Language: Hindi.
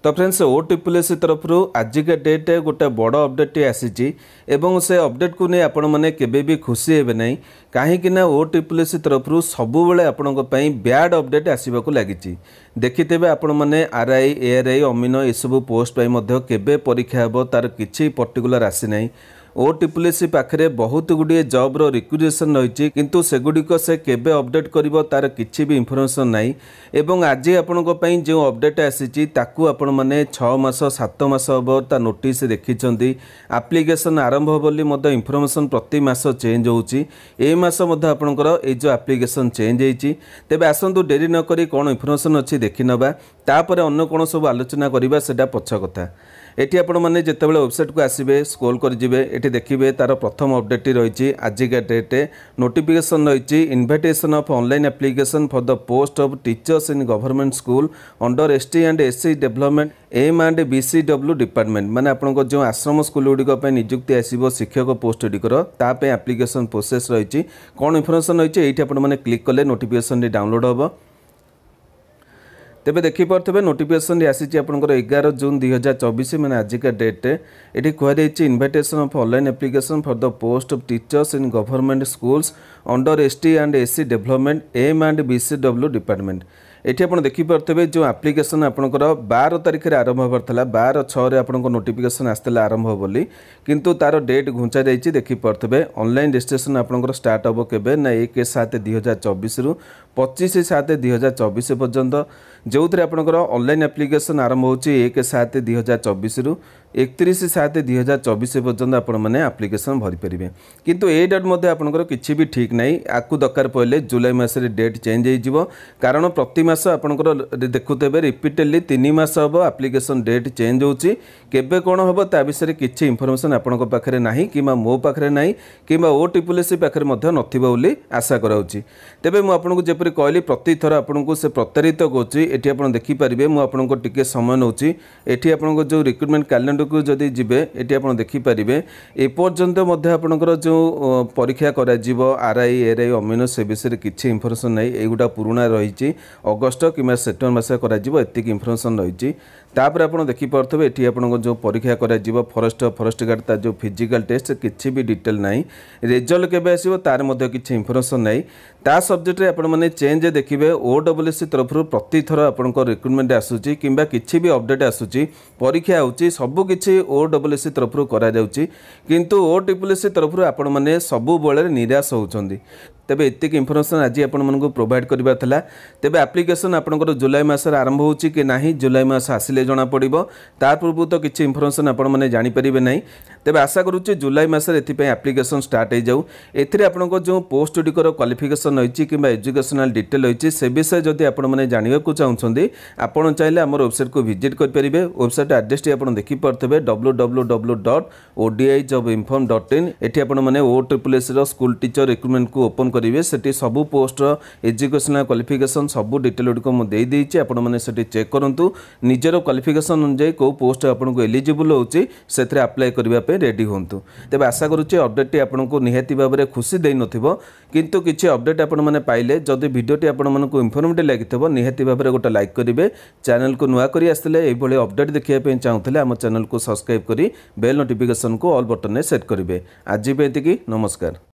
तो फ्रेंड्स ओटीपीएससी तरफ आजिका डेट गोटे बड़ अपडेट आसी से अपडेट को नहीं आपण मैंने केबे भी खुशी हेबे नहीं कहीं ओटीपीएससी तरफ सबुबले आपण बैड अपडेट आसवाक लगी देखिथे आपण मैंने आरआई एआरआई अमीन यू पोस्ट केबे परीक्षा हे तार किसी पर्टिकुलर आसी ना ओटीपीएससी पाखे बहुत गुड़िए जॉब रो रिक्वेशन रही किंतु सेगुड़िक से केबे अपडेट करिवो तार किछि भी इनफॉरमेशन नाही एवं आज आपनको पई जो अपडेट आसी ताकू आपण माने 6 मास 7 मास हबो ता नोटिस देखिछंती एप्लिकेशन आरंभ बोली मध्य इनफॉरमेशन प्रति मास चेंज होउची ए मास मध्य आपनकर ए जो एप्लिकेशन चेंज हेची तेबे आसंतु डेरी न करी कोन इनफॉरमेशन अछि देखि नबा तापर अन्य कोन सब आलोचना करिबा सेटा पछ कथा एटी आपण माने जेतेबेले वेबसाइट को आसीबे स्क्रॉल कर जिवे एटी देखिबे तार प्रथम अपडेट रही आजिका डेट नोटिफिकेशन रही invitation of online application for the post of teachers in government school under ST and SC development M and BCW department माने आपनको जो आश्रम स्कूल गुड़िक नियुक्ति आसीबो शिक्षक पोस्ट गुड़िकर तापे एप्लिकेशन प्रोसेस रही कौन इनफॉरमेशन रही ये आपण माने क्लिक कले नोटिफिकेशन डाउनलोड हम तेबे देखिपे नोटिफिकेशन आसी आपंकर 11 जून 2024 मैंने आजिका डेट ये कहुई invitation of online application for the post of teachers in government schools under ST and SC development M and BCW department ये आप देखिपे जो एप्लिकेशन आपंकर 12 तारिख में आरंभ होबार 12/6 आपंक नोटिफिकेशन आसला आरंभ बोली किंतु तार डेट घुंचा जाइए देखिपे ऑनलाइन रजिस्ट्रेशन आपंकर स्टार्ट हम केबे ना 1/7/2024 रु 25/7/2024 पर्यंत जो थे आपंकर ऑनलाइन एप्लिकेशन आरंभ हो 1/7/2024 रु 31/7/2024 पर्यंत आपण मैंने एप्लिकेशन भरी पारे किंतु ए डेट मध्य आपंकर किसी भी ठीक नहीं आपको दरकार पड़े जुलाई मासरे डेट चेंज हो कारण प्रति मास आपंकर देखुते रिपीटेडली 3 मास हम एप्लिकेशन डेट चेंज होची केबे कौन हम ता विषय किसी इनफॉरमेशन आपण पाखे ना कि मो पाखे ना कि ओटीपीएससी पाखे नथिबो बोली आशा कराउची तेबे मु आपनको जेपरि कहली प्रति थर आपनको से प्रतारित होची एठी आपण देखि परिबे मु आपनको टिके समय नउची एठी आपनको जो रिक्रुटमेंट कैलेंडर को जदि जिबे एठी आपण देखि परिबे ए पर्यंत मध्य आपनकर जो परीक्षा करा जिवो आरआई एआरआई अमीन से विषय किछि इनफॉरमेशन नै एगुडा पुराना रहिछि अगस्त कि सेप्टेम्बर मास करा जिवो एतिक इनफॉरमेशन रहिछि तापर आपण देखि परथबे एठी आपनको जो परीक्षा करा जिवो फॉरेस्ट गार्ड ता जो फिजिकल टेस्ट किछि भी डिटेल नै रिजल्ट केबे आसीबो तार मध्य किछि इनफॉरमेशन नै ता सब्जेक्ट रे आपण माने चेंज देखिबे ओडब्ल्यूएससी तरफ प्रति थर आपनको रिक्रुटमेंट आसुची किंबा किछि भी अपडेट आसुची परीक्षा होची सब किछि ओडब्ल्यूएससी तरफ करा जाउची किंतु ओटीपीएससी तरफ आपण माने सब बेले निराश होउचंदी तेबे एतिक इनफॉरमेशन आज आपको प्रोवाइड करबा थला तेबे एप्लिकेशन आपनकर जुलाई मास आरंभ होची कि नाही जुलाई मास आसिले जना पड़िबो तार पूर्व तो किछि इनफॉरमेशन आपण माने जानि परिबे नाही तेबे आशा करूची जुलाई मास एथि पय एप्लिकेशन स्टार्ट हो जाऊ एथिरे आपनको जो पोस्ट गुडिकर क्वालिफिकेशन रहिछि किबा एजुकेशनल डिटेल रहिछि से विषय जदि आपण माने जानिबा को चाहुछंदी आपण चाहिले हमर वेबसाइट को विजिट कर परिबे वेबसाइट एड्रेस टी आपण देखि परथबे www.odijobinform.in एथि आपण माने ओटीपीएससी रो स्कूल टीचर रिक्रुटमेंट को ओपन करेंगे से सबू पोस्ट एजुकेशनल क्वालिफिकेशन सबू डिटेल गुड़िक मुझे आपण मैंने चेक करूँ निजर क्वालिफिकेशन अनुसार कौ पोस्ट आपको एलिजिबल होची अप्लाई करने रेडी हूँ तेज आशा करुच्चे अपडेट आपको निहाती भाव में खुशी दे नथिबो किंतु किसी अपडेट आपण मैंने पाइले जदि भिडियोटी आपको इनफॉर्मेटिव लगी निहाती भाव में गोटे लाइक करेंगे चैनल को नुआ करी आसते ये अपडेट देखा चाहूँगे आम चैनल को सब्सक्राइब करी बेल नोटिफिकेशन को ऑल बटन में सेट करेंगे आज भी एतिकी नमस्कार।